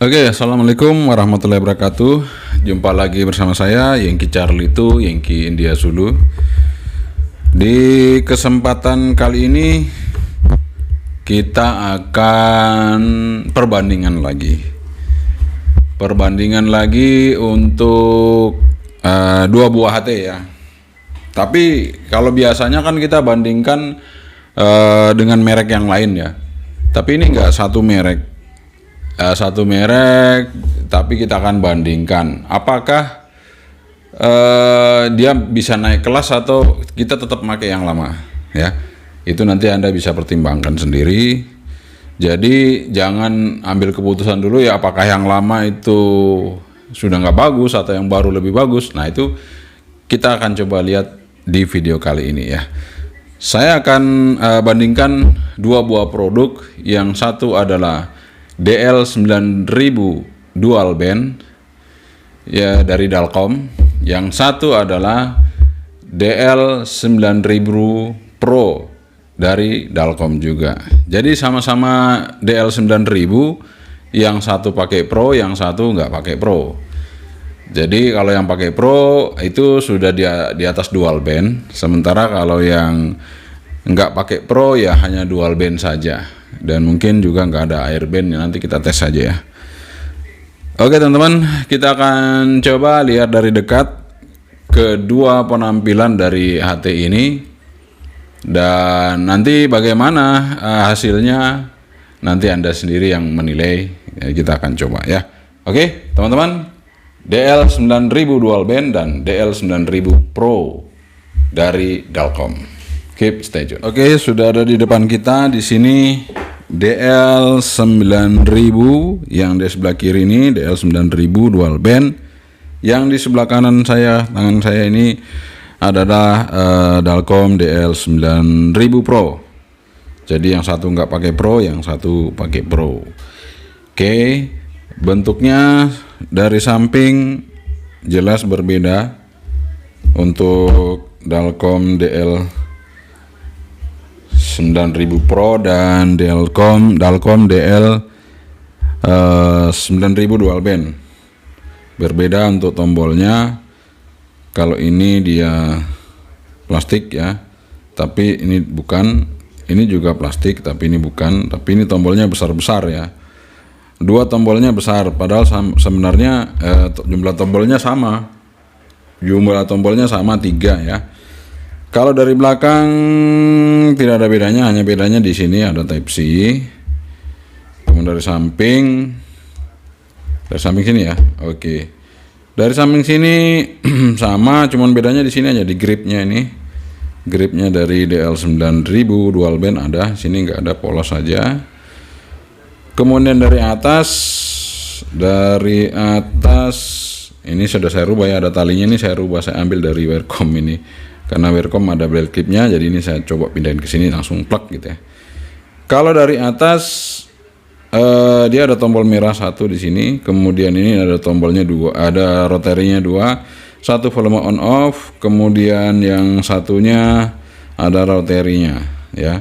Oke, assalamualaikum warahmatullahi wabarakatuh. Jumpa lagi bersama saya Yengki Charlie itu Yengki India Zulu. Di kesempatan kali ini kita akan perbandingan lagi untuk dua buah HT ya. Tapi kalau biasanya kan kita bandingkan dengan merek yang lain ya. Tapi ini enggak satu merek. Satu merek, tapi kita akan bandingkan apakah dia bisa naik kelas atau kita tetap pakai yang lama ya. Itu nanti Anda bisa pertimbangkan sendiri. Jadi jangan ambil keputusan dulu ya apakah yang lama itu sudah nggak bagus atau yang baru lebih bagus. Nah itu kita akan coba lihat di video kali ini ya. Saya akan bandingkan dua buah produk. Yang satu adalah DL9000 dual band ya dari Dalkom. Yang satu adalah DL9000 Pro dari Dalkom juga. Jadi sama-sama DL9000, yang satu pakai Pro, yang satu nggak pakai Pro. Jadi kalau yang pakai Pro itu sudah di atas dual band, sementara kalau yang nggak pakai Pro ya hanya dual band saja. Dan mungkin juga nggak ada airband, nanti kita tes saja ya. Oke teman-teman, kita akan coba lihat dari dekat kedua penampilan dari HT ini, dan nanti bagaimana hasilnya nanti Anda sendiri yang menilai. Kita akan coba ya. Oke teman-teman, DL9000 dual band dan DL9000 Pro dari Dalkom. Keep stay tune. Oke, sudah ada di depan kita di sini DL9000. Yang di sebelah kiri ini DL9000 dual band. Yang di sebelah kanan tangan saya ini adalah Dalkom DL9000 Pro. Jadi yang satu nggak pakai Pro, yang satu pakai Pro. Oke, bentuknya dari samping jelas berbeda. Untuk Dalkom DL9000 Pro dan Dalkom DL9000 dual band. Berbeda untuk tombolnya. Kalau ini dia plastik ya, tapi ini bukan. Ini juga plastik, tapi ini bukan. Tapi ini tombolnya besar-besar ya. Dua tombolnya besar, padahal sebenarnya jumlah tombolnya sama. Jumlah tombolnya sama 3 ya. Kalau dari belakang tidak ada bedanya, hanya bedanya di sini ada Type C. Kemudian dari samping sini ya. Oke. Dari samping sini sama, cuman bedanya di sini aja di gripnya ini. Gripnya dari DL9000 dual band ada, sini nggak ada, polos saja. Kemudian dari atas ini sudah saya rubah ya, ada talinya ini saya rubah, saya ambil dari Welcome ini. Karena Welcome ada belt clipnya, jadi ini saya coba pindahin ke sini langsung plug gitu ya. Kalau dari atas dia ada tombol merah satu di sini, kemudian ini ada tombolnya 2, ada roterinya 2, satu volume on off, kemudian yang satunya ada roterinya ya.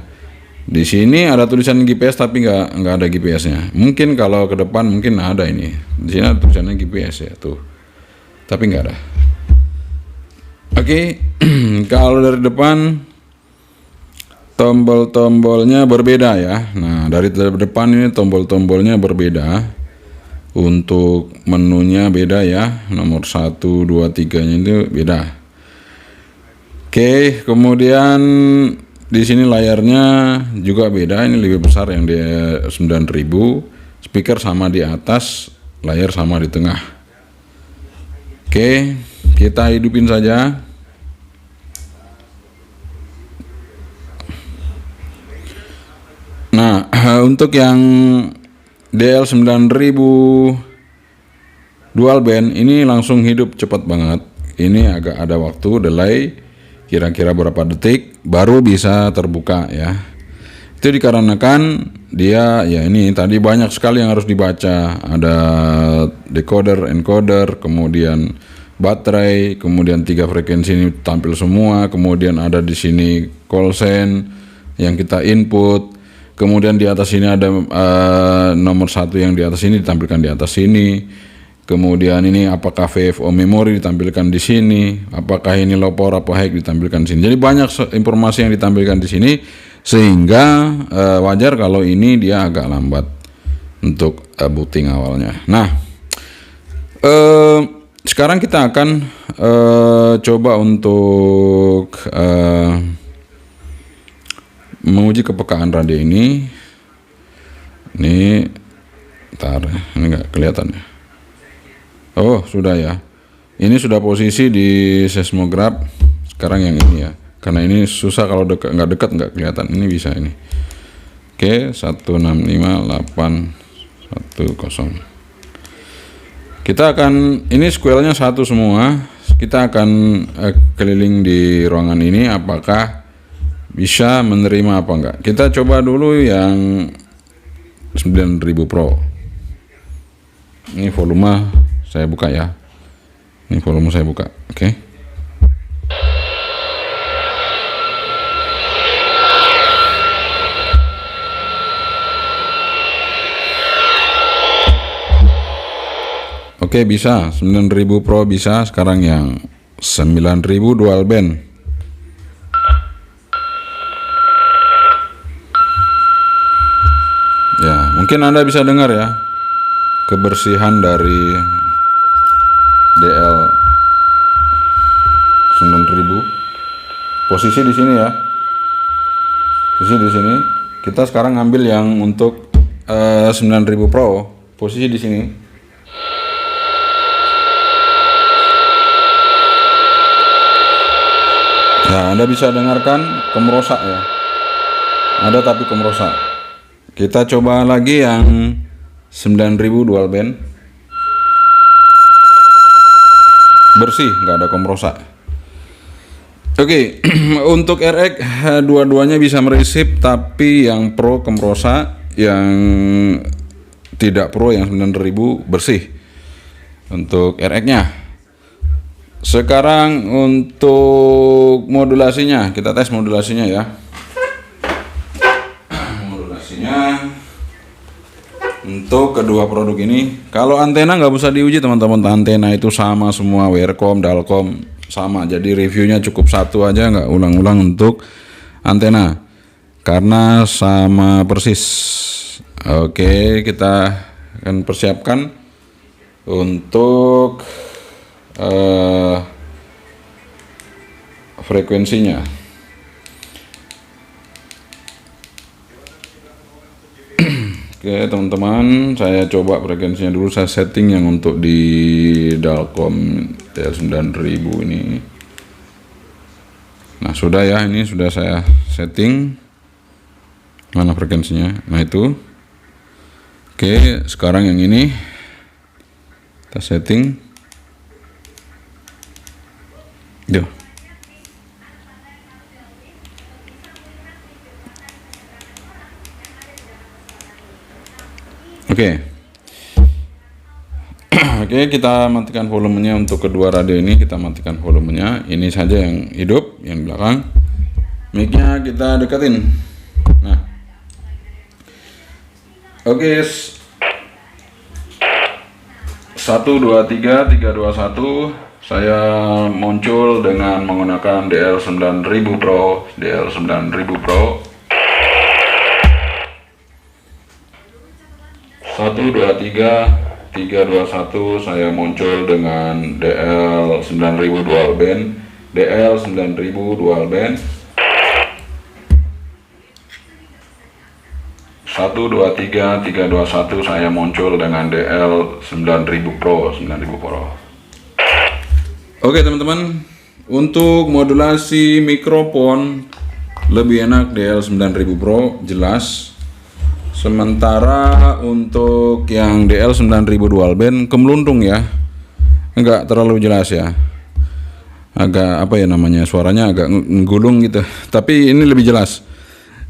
Di sini ada tulisan GPS tapi nggak ada GPS-nya. Mungkin kalau ke depan mungkin ada ini. Di sini ada tulisannya GPS ya tuh, tapi nggak ada. Oke, kalau dari depan tombol-tombolnya berbeda ya. Nah, dari depan ini tombol-tombolnya berbeda. Untuk menunya beda ya. Nomor 1, 2, 3-nya itu beda. Oke, kemudian di sini layarnya juga beda. Ini lebih besar yang di 9000. Speaker sama di atas, layar sama di tengah. Oke, kita hidupin saja. Nah, untuk yang DL9000 dual band ini langsung hidup cepat banget. Ini agak ada waktu delay, kira-kira berapa detik baru bisa terbuka ya. Itu dikarenakan dia ya, ini tadi banyak sekali yang harus dibaca. Ada decoder, encoder, kemudian baterai, kemudian 3 frekuensi ini tampil semua, kemudian ada di sini call sign yang kita input. Kemudian di atas ini ada nomor 1 yang di atas ini ditampilkan di atas sini. Kemudian ini apakah VFO memori ditampilkan di sini, apakah ini low power apa high ditampilkan di sini. Jadi banyak informasi yang ditampilkan di sini, sehingga wajar kalau ini dia agak lambat untuk booting awalnya. Nah, sekarang kita akan coba untuk menguji kepekaan radio ini. Ini, bentar, ini nggak kelihatan ya. Oh, sudah ya. Ini sudah posisi di seismograf. Sekarang yang ini ya. Karena ini susah kalau nggak dekat nggak kelihatan. Ini bisa ini. Oke, 165.810. Kita akan, ini squelnya 1 semua. Kita akan keliling di ruangan ini. Apakah bisa menerima apa enggak? Kita coba dulu yang 9000 Pro. Ini volume saya buka ya. Ini volume saya buka. Oke. Oke, bisa 9000 Pro bisa. Sekarang yang 9000 dual band. Ya, mungkin Anda bisa dengar ya kebersihan dari DL 9000. Posisi di sini ya. Posisi di sini. Kita sekarang ngambil yang untuk 9000 Pro. Posisi di sini. Nah, Anda bisa dengarkan kemerosak ya. Ada tapi kemerosak. Kita coba lagi yang 9000 dual band. Bersih, nggak ada kemerosak. Oke, untuk RX dua-duanya bisa meresip, tapi yang Pro kemerosak, yang tidak Pro yang 9000 bersih untuk RX-nya. Sekarang untuk modulasinya, kita tes modulasinya ya. Modulasinya untuk kedua produk ini, kalau antena nggak usah diuji teman-teman, antena itu sama semua, Wirecom, Dalcom sama, jadi reviewnya cukup 1 aja, nggak ulang-ulang untuk antena karena sama persis. Oke, kita akan persiapkan untuk frekuensinya. Oke teman-teman, saya coba frekuensinya dulu. Saya setting yang untuk di Dalcom DL9000 ini. Nah sudah ya, ini sudah saya setting. Mana frekuensinya? Nah itu. Oke, sekarang yang ini kita setting. Yo. Oke. Oke, kita matikan volumenya untuk kedua radio ini. Kita matikan volumenya. Ini saja yang hidup, yang di belakang. Mic-nya kita deketin. Nah. Oke. 1 2 3 3 2 1. Saya muncul dengan menggunakan DL9000 Pro. DL9000 Pro. 1 2 3 3 2 1. Saya muncul dengan DL9000 dual band. DL9000 dual band. 1 2 3 3 2 1. Saya muncul dengan DL9000 Pro. 9000 Pro. Oke teman-teman, untuk modulasi mikrofon lebih enak DL9000 Pro, jelas. Sementara untuk yang DL9000 dual band kemeluntung ya, enggak terlalu jelas ya, agak apa ya namanya, suaranya agak ngegulung gitu. Tapi ini lebih jelas,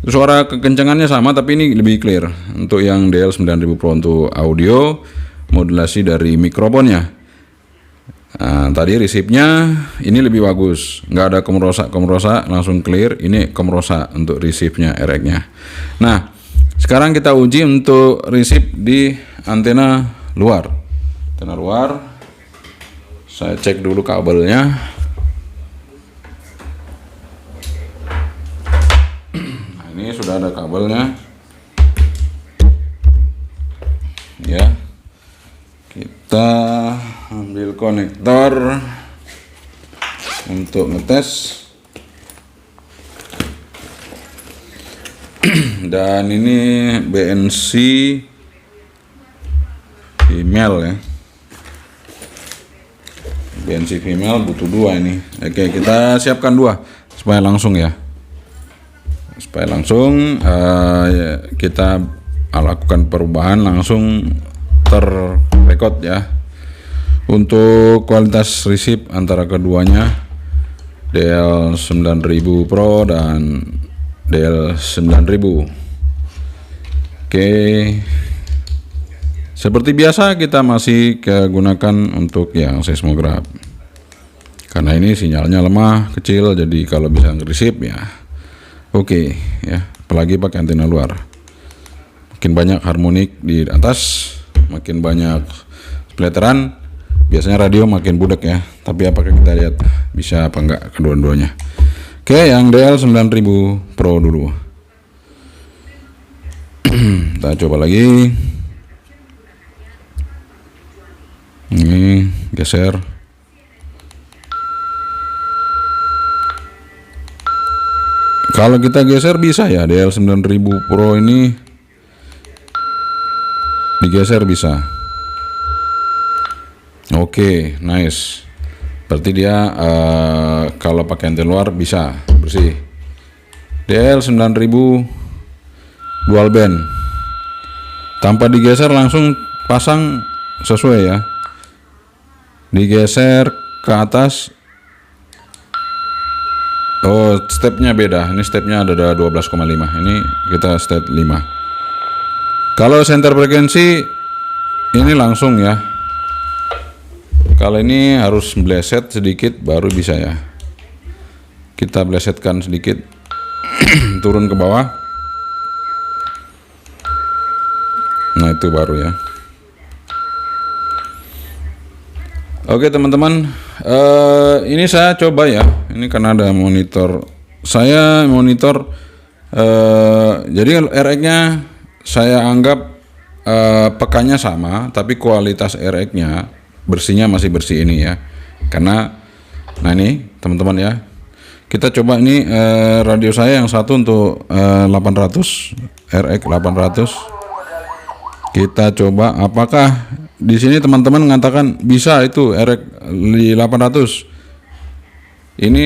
suara kekencangannya sama tapi ini lebih clear. Untuk yang DL9000 Pro untuk audio, modulasi dari mikrofonnya. Nah, tadi resipnya ini lebih bagus, nggak ada kemerosak langsung clear. Ini kemerosak untuk resipnya RX-nya. Nah, Sekarang kita uji untuk receive di antena luar. Antena luar, saya cek dulu kabelnya. Nah, ini sudah ada kabelnya. Ya, kita ambil konektor untuk ngetes. Dan ini BNC female ya, BNC female butuh 2 ini. Oke, kita siapkan 2 supaya langsung ya, supaya langsung kita lakukan perubahan langsung terrekod ya. Untuk kualitas receive antara keduanya DL9000 Pro dan DL9000. Oke, seperti biasa kita masih gunakan untuk yang seismograf karena ini sinyalnya lemah kecil, jadi kalau bisa nge-receive ya oke ya, apalagi pakai antena luar. Makin banyak harmonik di atas, makin banyak splateran, biasanya radio makin budak ya. Tapi apakah kita lihat bisa apa enggak kedua-duanya. Oke, yang DL9000 Pro dulu. Kita coba lagi. Ini geser. Kalau kita geser bisa ya, DL9000 Pro ini digeser bisa. Oke, nice. Berarti dia kalau pakai antena luar bisa bersih. DL9000 dual band, tanpa digeser langsung pasang sesuai ya. Digeser ke atas, oh stepnya beda. Ini stepnya ada 12,5. Ini kita step 5. Kalau center frekuensi ini langsung ya. Kalau ini harus bleset sedikit baru bisa ya. Kita blesetkan sedikit turun ke bawah. Nah, itu baru ya. Oke teman-teman, ini saya coba ya. Ini karena ada monitor. Saya monitor jadi RX-nya saya anggap pekannya sama, tapi kualitas RX-nya bersihnya masih bersih ini ya. Karena nah ini teman-teman ya, kita coba ini radio saya yang satu untuk 800 RX 800. Kita coba apakah di sini teman-teman mengatakan bisa itu RX 800. Ini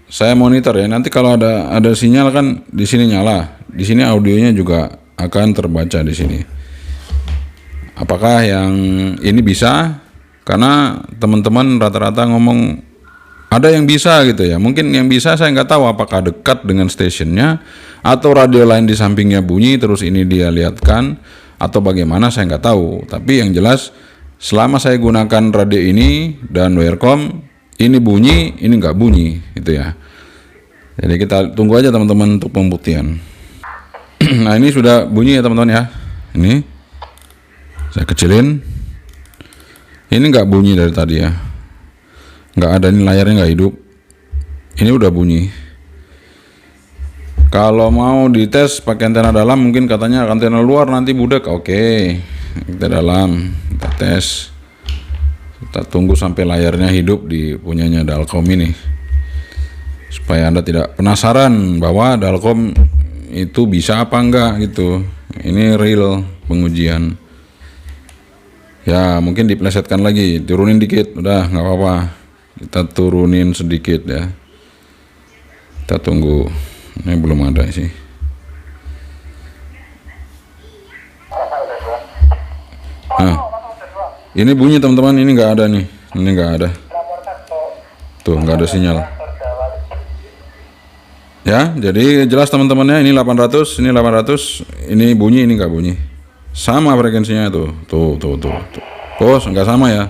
saya monitor ya. Nanti kalau ada sinyal kan di sini nyala. Di sini audionya juga akan terbaca di sini. Apakah yang ini bisa? Karena teman-teman rata-rata ngomong ada yang bisa gitu ya. Mungkin yang bisa saya nggak tahu apakah dekat dengan stationnya atau radio lain di sampingnya bunyi terus ini dia lihatkan atau bagaimana, saya nggak tahu. Tapi yang jelas selama saya gunakan radio ini dan Wirecom ini bunyi, ini nggak bunyi gitu ya. Jadi kita tunggu aja teman-teman untuk pembuktian. Nah ini sudah bunyi ya teman-teman ya. Ini saya kecilin. Ini nggak bunyi dari tadi ya, nggak ada, ini layarnya nggak hidup. Ini udah bunyi. Kalau mau dites pakai antena dalam, mungkin katanya antena luar nanti budak. Oke, kita dalam, kita tes. Kita tunggu sampai layarnya hidup di punyanya Dalkom ini, supaya Anda tidak penasaran bahwa Dalkom itu bisa apa enggak gitu. Ini real pengujian. Ya mungkin diplesetkan lagi, turunin dikit, udah nggak apa-apa. Kita turunin sedikit ya. Kita tunggu. Ini belum ada sih. Nah, ini bunyi teman-teman, ini nggak ada nih, ini nggak ada. Tuh nggak ada sinyal. Ya, jadi jelas teman-temannya, ini 800, ini 800, ini bunyi, ini nggak bunyi. Sama frekuensinya tuh. Tuh. Oh, nggak sama ya.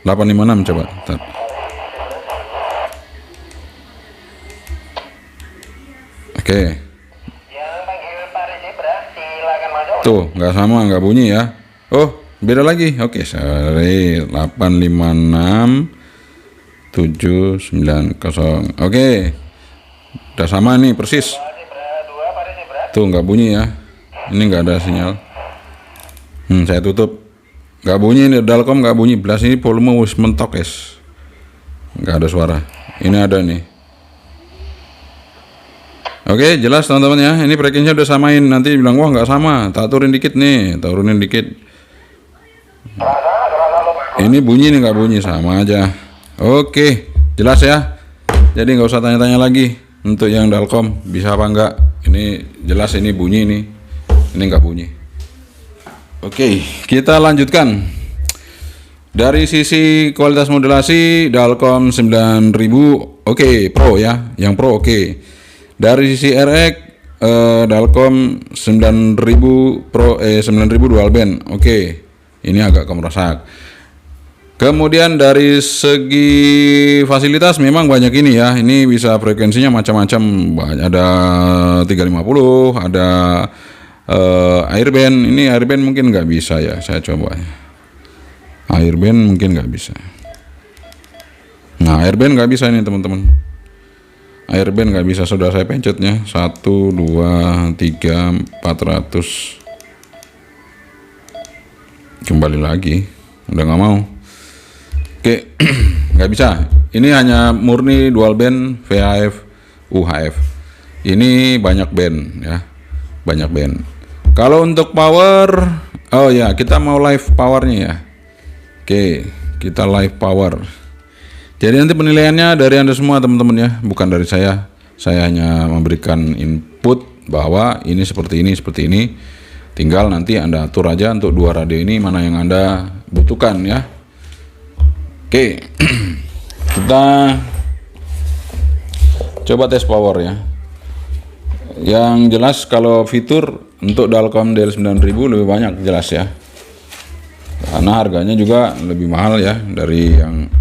856 coba. Bentar. Oke. Yang panggil Pak Rizibra, silakan Tuh, nggak sama, nggak bunyi ya. Oh, beda lagi. Oke, sorry. 856 790. Oke, udah sama nih persis. Tuh, nggak bunyi ya. Ini nggak ada sinyal. Saya tutup. Nggak bunyi ini, Dalkom nggak bunyi. Belas ini volume wis mentok, guys. Nggak ada suara. Ini ada nih. Oke, jelas teman-teman ya. Ini frekuensinya udah samain. Nanti bilang wah nggak sama. Tak turunin dikit nih, turunin dikit. Ini bunyi nih, nggak bunyi, sama aja. Oke, jelas ya. Jadi nggak usah tanya-tanya lagi untuk yang Dalkom bisa apa enggak. Ini jelas, ini bunyi nih. Ini nggak bunyi. Oke, kita lanjutkan. Dari sisi kualitas modulasi Dalkom 9000 oke, Pro ya. Yang Pro oke. Dari sisi RX Dalkom 9000 Pro 9000 dual band. Oke. Ini agak kemerosak. Kemudian dari segi fasilitas memang banyak ini ya. Ini bisa frekuensinya macam-macam. Ada 350, ada airband. Ini airband mungkin nggak bisa ya. Saya coba. Airband mungkin nggak bisa. Nah, airband nggak bisa ini teman-teman. Airband nggak bisa, sudah saya pencetnya 1, 2, 3, 400. Kembali lagi, udah nggak mau. Oke, nggak bisa. Ini hanya murni dual band VHF UHF. Ini banyak band ya, banyak band. Kalau untuk power, oh ya kita mau live powernya ya. Oke, kita live power. Jadi nanti penilaiannya dari Anda semua teman-teman ya, bukan dari saya. Saya hanya memberikan input bahwa ini seperti ini, seperti ini. Tinggal nanti Anda atur aja untuk dua radio ini mana yang Anda butuhkan ya. Oke, kita coba tes power ya. Yang jelas kalau fitur untuk Dalkom DL9000 lebih banyak jelas ya. Karena harganya juga lebih mahal ya dari yang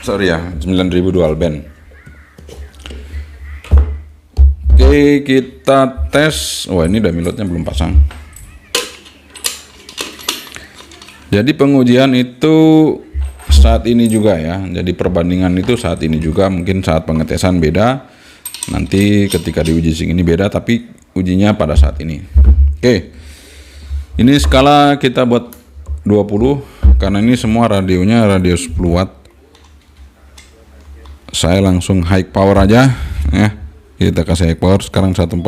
sorry ya, 9000 dual band. Oke, kita tes. Wah, ini damilotnya belum pasang. Jadi pengujian itu saat ini juga ya. Jadi perbandingan itu saat ini juga, mungkin saat pengetesan beda. Nanti ketika diuji sing ini beda, tapi ujinya pada saat ini. Oke. Ini skala kita buat 20 karena ini semua radionya radio 10 watt. Saya langsung high power aja ya. Kita kasih high power sekarang 145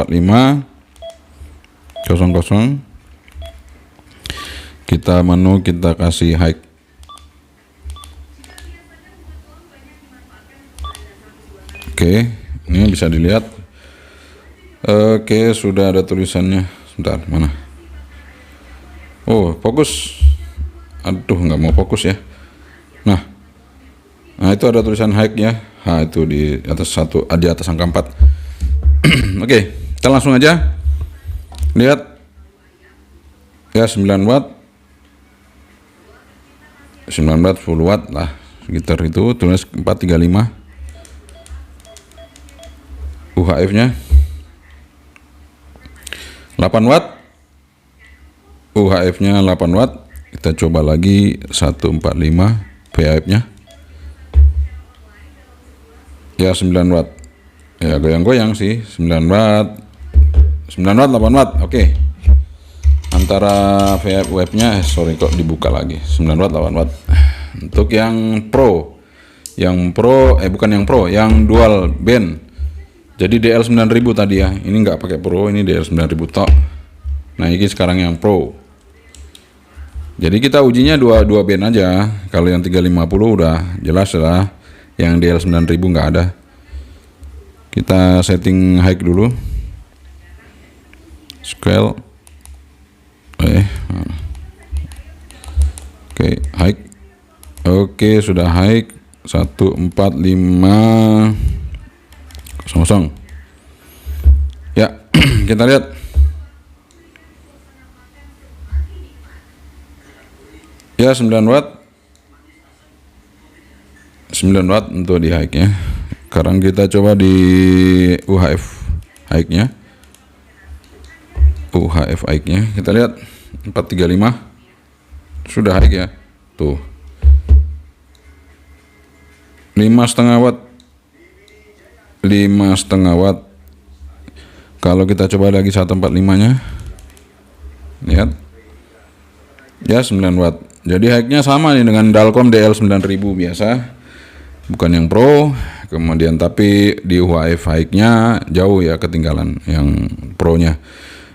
00. Kita menu, kita kasih high. Oke, ini bisa dilihat. Oke, sudah ada tulisannya. Sebentar, mana? Oh, fokus. Aduh, nggak mau fokus ya. Nah itu ada tulisan high ya. Itu di atas di atas angka 4. Oke, kita langsung aja lihat ya. 9 watt 9 watt full watt lah sekitar itu, tulis 435 UHF nya 8 watt UHF nya 8 watt. Kita coba lagi 145 VHF nya ya 9 watt ya, goyang-goyang sih. 9 watt 8 watt. Oke, antara VHF nya sorry kok dibuka lagi. 9 watt 8 watt. Untuk yang pro, bukan yang pro, yang dual band. Jadi DL9000 tadi ya, ini nggak pakai pro, ini DL9000 tok. Nah ini sekarang yang pro. Jadi kita ujinya dua band aja. Kalau yang 350 udah jelas lah, yang DL9000 nggak ada. Kita setting high dulu, scale. Oke, high. Oke, sudah high 14500. Ya, kita lihat. Ya 9 watt 9 watt untuk di high nya. Sekarang kita coba di UHF high nya UHF high-nya kita lihat 435 sudah high ya, tuh 5,5 watt, 5,5 watt. Kalau kita coba lagi 145 nya, lihat ya 9 watt. Jadi high-nya sama nih dengan Dalcom DL9000 biasa, bukan yang Pro. Kemudian tapi di UHF high-nya jauh ya ketinggalan yang Pro-nya.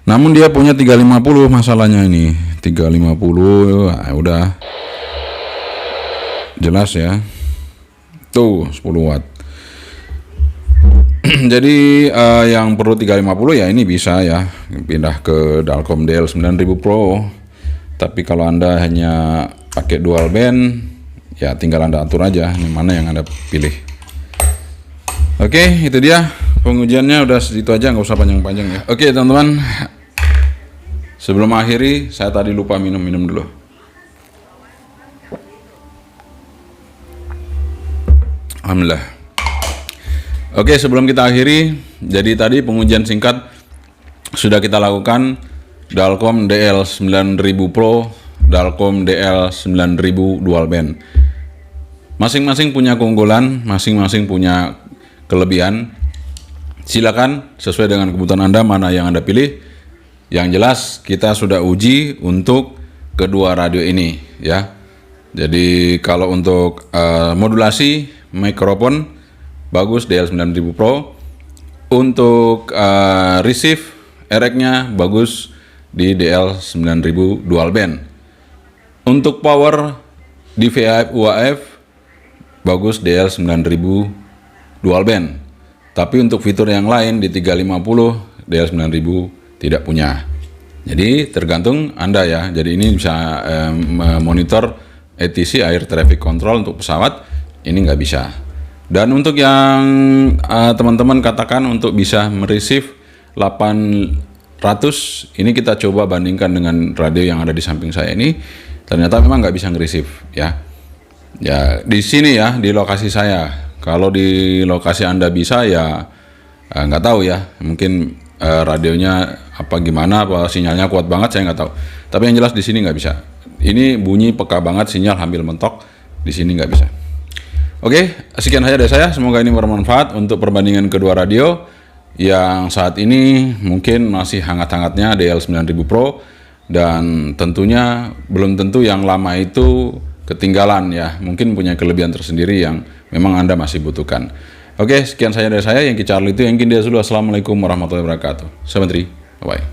Namun dia punya 350 masalahnya ini. 350 udah jelas ya. Tuh 10 watt. Jadi yang perlu 350 ya ini bisa ya pindah ke Dalcom DL9000 Pro. Tapi kalau Anda hanya pakai dual band ya tinggal Anda atur aja ini mana yang Anda pilih. Oke, itu dia pengujiannya, udah segitu aja, nggak usah panjang-panjang ya. Oke teman-teman, sebelum akhiri saya tadi lupa minum dulu. Alhamdulillah. Oke, sebelum kita akhiri, jadi tadi pengujian singkat sudah kita lakukan Dalcom DL9000 Pro, Dalcom DL9000 dual band. Masing-masing punya keunggulan, masing-masing punya kelebihan. Silakan sesuai dengan kebutuhan Anda mana yang Anda pilih. Yang jelas kita sudah uji untuk kedua radio ini ya. Jadi kalau untuk modulasi mikrofon bagus DL9000 Pro. Untuk receive erek-nya bagus di DL9000 dual band. Untuk power di VHF UHF bagus DL9000 dual band. Tapi untuk fitur yang lain di 350 DL9000 tidak punya. Jadi tergantung Anda ya. Jadi ini bisa memonitor ATC Air Traffic Control untuk pesawat ini nggak bisa. Dan untuk yang teman-teman katakan untuk bisa mereceive 800 ini kita coba bandingkan dengan radio yang ada di samping saya ini, ternyata memang nggak bisa nge-receive ya. Ya di sini ya di lokasi saya. Kalau di lokasi Anda bisa ya nggak tahu ya, mungkin radionya apa gimana, apa sinyalnya kuat banget saya nggak tahu. Tapi yang jelas di sini nggak bisa. Ini bunyi peka banget, sinyal hampir mentok, di sini nggak bisa. Oke, sekian saja dari saya. Semoga ini bermanfaat untuk perbandingan kedua radio yang saat ini mungkin masih hangat-hangatnya DL9000 Pro, dan tentunya belum tentu yang lama itu ketinggalan ya, mungkin punya kelebihan tersendiri yang memang Anda masih butuhkan. Oke, sekian saja dari saya, Yankee Charlie itu Yankee Dia Zulu. Assalamualaikum warahmatullahi wabarakatuh. 73, bye-bye.